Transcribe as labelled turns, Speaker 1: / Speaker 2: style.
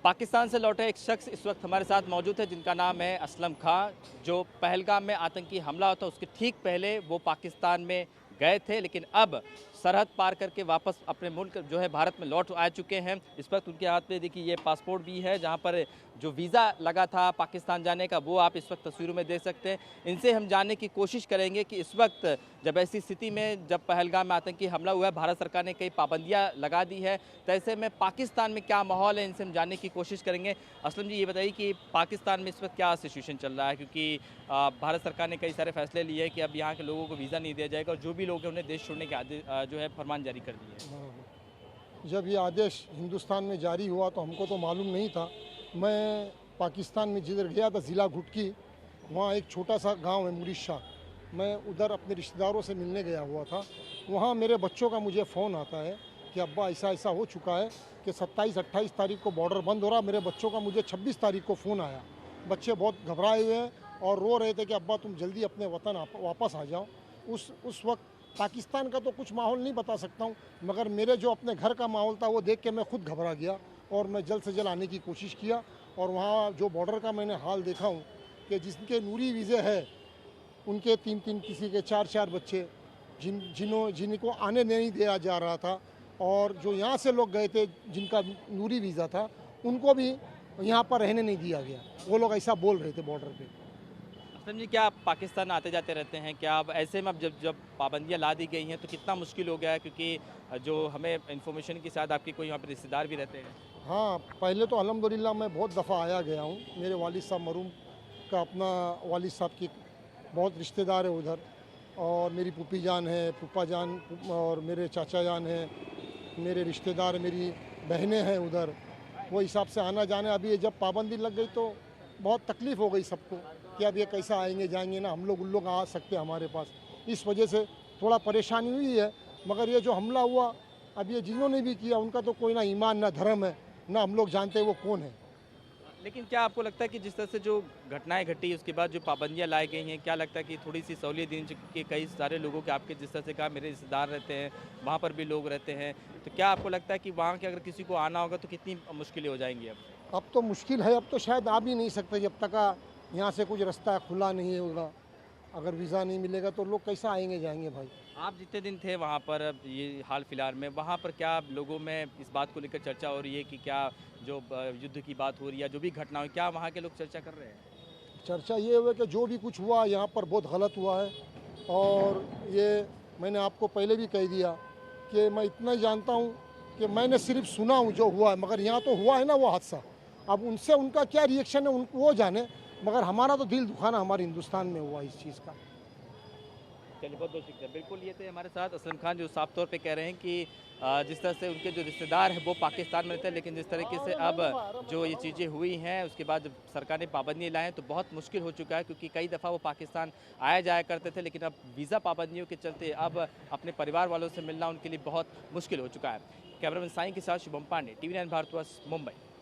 Speaker 1: पाकिस्तान से लौटे एक शख्स इस वक्त हमारे साथ मौजूद है जिनका नाम है असलम खां। जो पहलगाम में आतंकी हमला होता उसके ठीक पहले वो पाकिस्तान में गए थे, लेकिन अब सरहद पार करके वापस अपने मुल्क जो है भारत में लौट आ चुके हैं। इस वक्त उनके हाथ में देखिए ये पासपोर्ट भी है, जहां पर जो वीज़ा लगा था पाकिस्तान जाने का वो आप इस वक्त तस्वीरों में देख सकते हैं। इनसे हम जानने की कोशिश करेंगे कि इस वक्त जब ऐसी स्थिति में जब पहलगाम में आतंकी हमला हुआ है, भारत सरकार ने कई पाबंदियां लगा दी है, तो ऐसे में पाकिस्तान में क्या माहौल है, इनसे हम जानने की कोशिश करेंगे। असलम जी, ये बताइए कि पाकिस्तान में इस वक्त क्या सिचुएशन चल रहा है, क्योंकि भारत सरकार ने कई सारे फैसले लिए हैं कि अब यहाँ के लोगों को वीज़ा नहीं दिया जाएगा और जो भी लोग हैं उन्हें देश छोड़ने के आदेश जो है फरमान जारी कर दिए हैं।
Speaker 2: जब ये आदेश हिंदुस्तान में जारी हुआ तो हमको तो मालूम नहीं था। मैं पाकिस्तान में जिधर गया था ज़िला घुटकी, वहाँ एक छोटा सा गांव है मुरिशा, मैं उधर अपने रिश्तेदारों से मिलने गया हुआ था। वहाँ मेरे बच्चों का मुझे फ़ोन आता है कि अब्बा ऐसा ऐसा हो चुका है कि 27-28 तारीख को बॉर्डर बंद हो रहा। मेरे बच्चों का मुझे 26 तारीख को फ़ोन आया। बच्चे बहुत घबराए हुए हैं और रो रहे थे कि अब्बा तुम जल्दी अपने वतन वापस आ जाओ। उस वक्त पाकिस्तान का तो कुछ माहौल नहीं बता सकता हूँ, मगर मेरे जो अपने घर का माहौल था वो देख के मैं खुद घबरा गया और मैं जल्द से जल्द आने की कोशिश किया। और वहाँ जो बॉर्डर का मैंने हाल देखा हूँ कि जिनके नूरी वीज़े है उनके 3-3, किसी के 4-4 बच्चे जिनको आने नहीं दिया जा रहा था, और जो यहाँ से लोग गए थे जिनका नूरी वीज़ा था उनको भी यहाँ पर रहने नहीं दिया गया। वो लोग ऐसा बोल रहे थे बॉर्डर पे।
Speaker 1: असलम जी, क्या आप पाकिस्तान आते जाते रहते हैं? क्या अब ऐसे में अब जब जब पाबंदियाँ ला दी गई हैं तो कितना मुश्किल हो गया है, क्योंकि जो हमें इन्फॉर्मेशन के साथ आपके कोई यहाँ पर रिश्तेदार भी रहते हैं?
Speaker 2: हाँ, पहले तो अल्हम्दुलिल्लाह मैं बहुत दफ़ा आया गया हूँ। मेरे वालिद साहब मरूम का अपना वालिद साहब की बहुत रिश्तेदार है उधर, और मेरी पुप्पी जान है, फूफा जान और मेरे चाचा जान हैं, मेरे रिश्तेदार, मेरी बहनें हैं उधर। वो हिसाब से आना जाना। अभी ये जब पाबंदी लग गई तो बहुत तकलीफ़ हो गई सबको कि अब ये कैसा आएंगे जाएंगे, ना हम लोग उन लोग आ सकते हमारे पास। इस वजह से थोड़ा परेशानी हुई है। मगर ये जो हमला हुआ, अब ये जिन्होंने भी किया उनका तो कोई ना ईमान ना धर्म है, ना हम लोग जानते वो कौन है।
Speaker 1: लेकिन क्या आपको लगता है कि जिस तरह से जो घटनाएं घटी उसके बाद जो पाबंदियां लाई गई हैं, क्या लगता है कि थोड़ी सी सहूलियत दी कि कई सारे लोगों के, आपके जिस तरह से कहा मेरे रिश्तेदार रहते हैं, वहाँ पर भी लोग रहते हैं, तो क्या आपको लगता है कि वहाँ के अगर किसी को आना होगा तो कितनी मुश्किलें हो जाएंगी?
Speaker 2: अब तो मुश्किल है, अब तो शायद आ भी नहीं सकते जब तक यहाँ से कुछ रास्ता खुला नहीं होगा। अगर वीज़ा नहीं मिलेगा तो लोग कैसा आएंगे जाएंगे भाई।
Speaker 1: आप जितने दिन थे वहाँ पर, ये हाल फिलहाल में वहाँ पर क्या लोगों में इस बात को लेकर चर्चा हो रही है कि क्या जो युद्ध की बात हो रही है, जो भी घटना हुई, क्या वहाँ के लोग चर्चा कर रहे हैं?
Speaker 2: चर्चा ये हुआ कि जो भी कुछ हुआ यहाँ पर बहुत गलत हुआ है, और ये मैंने आपको पहले भी कह दिया कि मैं इतना ही जानता हूँ कि मैंने सिर्फ सुना हूँ जो हुआ है, मगर यहाँ तो हुआ है ना वो हादसा। अब उनसे उनका क्या रिएक्शन है वो जाने, मगर हमारा तो दिल दुखाना हमारे हिंदुस्तान में हुआ इस चीज़ का।
Speaker 1: चलिए, बहुत बहुत शुक्रिया। बिल्कुल, ये थे हमारे साथ असलम खान, जो साफ तौर पे कह रहे हैं कि जिस तरह से उनके जो रिश्तेदार हैं वो पाकिस्तान में रहते हैं, लेकिन जिस तरीके से अब जो ये चीज़ें हुई हैं उसके बाद जब सरकार ने पाबंदी लाए हैं तो बहुत मुश्किल हो चुका है, क्योंकि कई दफ़ा वो पाकिस्तान आया जाया करते थे, लेकिन अब वीज़ा पाबंदियों के चलते अब अपने परिवार वालों से मिलना उनके लिए बहुत मुश्किल हो चुका है। कैमरामैन साईं के साथ शुभम पांडे, TV9 भारतवर्ष, मुंबई।